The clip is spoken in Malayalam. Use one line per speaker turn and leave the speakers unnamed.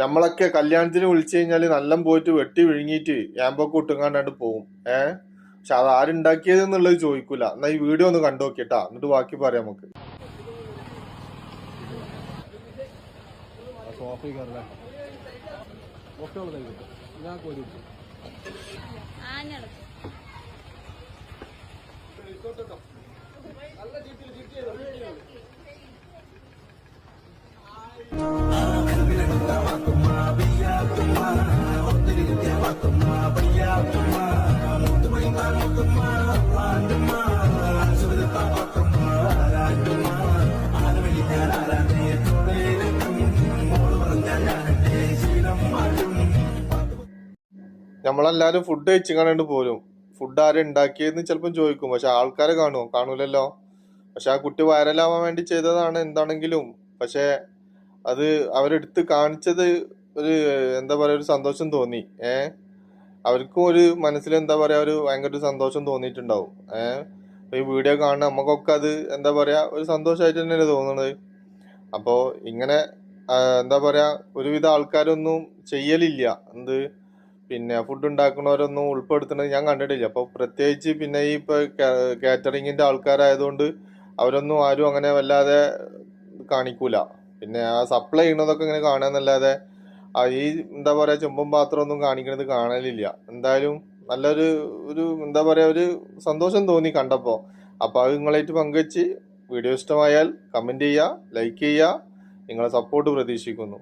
നമ്മളൊക്കെ കല്യാണത്തിന് വിളിച്ചു കഴിഞ്ഞാല് നല്ല പോയിട്ട് വെട്ടി വിഴുങ്ങിയിട്ട് ഏമ്പൊക്കെ ഇട്ടുങ്ങാണ്ടാണ്ട് പോവും. പക്ഷെ അത് ആരുണ്ടാക്കിയത് എന്നുള്ളത് ചോദിക്കൂല. എന്നാ ഈ വീഡിയോ ഒന്ന് കണ്ടു നോക്കിട്ടാ, എന്നിട്ട് ബാക്കി പറയാം നമുക്ക്. നമ്മളെല്ലാരും ഫുഡ് കഴിച്ചിങ്ങാണ്ട് പോരും. ഫുഡ് ആരും ഉണ്ടാക്കിയെന്ന് ചിലപ്പം ചോദിക്കും. പക്ഷെ ആൾക്കാരെ കാണുമോ? കാണൂലല്ലോ. പക്ഷെ ആ കുട്ടി വൈറലാവാൻ വേണ്ടി ചെയ്തതാണ് എന്താണെങ്കിലും. പക്ഷെ അത് അവരെടുത്ത് കാണിച്ചത് ഒരു എന്താ പറയാ, ഒരു സന്തോഷം തോന്നി. അവർക്കും ഒരു മനസ്സിൽ എന്താ പറയാ, ഒരു ഭയങ്കര ഒരു സന്തോഷം തോന്നിയിട്ടുണ്ടാവും. ഈ വീഡിയോ കാണുന്ന നമുക്കൊക്കെ അത് എന്താ പറയാ, ഒരു സന്തോഷമായിട്ട് തന്നെയല്ലേ തോന്നുന്നത്. അപ്പോ ഇങ്ങനെ എന്താ പറയാ, ഒരുവിധ ആൾക്കാരൊന്നും ചെയ്യലില്ല. പിന്നെ ഫുഡ് ഉണ്ടാക്കുന്നവരൊന്നും ഉൾപ്പെടുത്തുന്നത് ഞാൻ കണ്ടിട്ടില്ല. അപ്പോൾ പ്രത്യേകിച്ച് പിന്നെ ഈ ഇപ്പോൾ കാറ്ററിങ്ങിന്റെ ആൾക്കാരായതുകൊണ്ട് അവരൊന്നും ആരും അങ്ങനെ വല്ലാതെ കാണിക്കൂല. പിന്നെ ആ സപ്ലൈ ചെയ്യുന്നതൊക്കെ ഇങ്ങനെ കാണാന്നല്ലാതെ ഈ എന്താ പറയാ, ചെമ്പും പാത്രം ഒന്നും കാണിക്കുന്നത് കാണലില്ല. എന്തായാലും നല്ലൊരു ഒരു എന്താ പറയാ, ഒരു സന്തോഷം തോന്നി കണ്ടപ്പോ. അപ്പൊ അത് നിങ്ങളായിട്ട് പങ്കുവെച്ച്, വീഡിയോ ഇഷ്ടമായാൽ കമന്റ് ചെയ്യുക, ലൈക്ക് ചെയ്യുക, നിങ്ങളെ സപ്പോർട്ട് പ്രതീക്ഷിക്കുന്നു.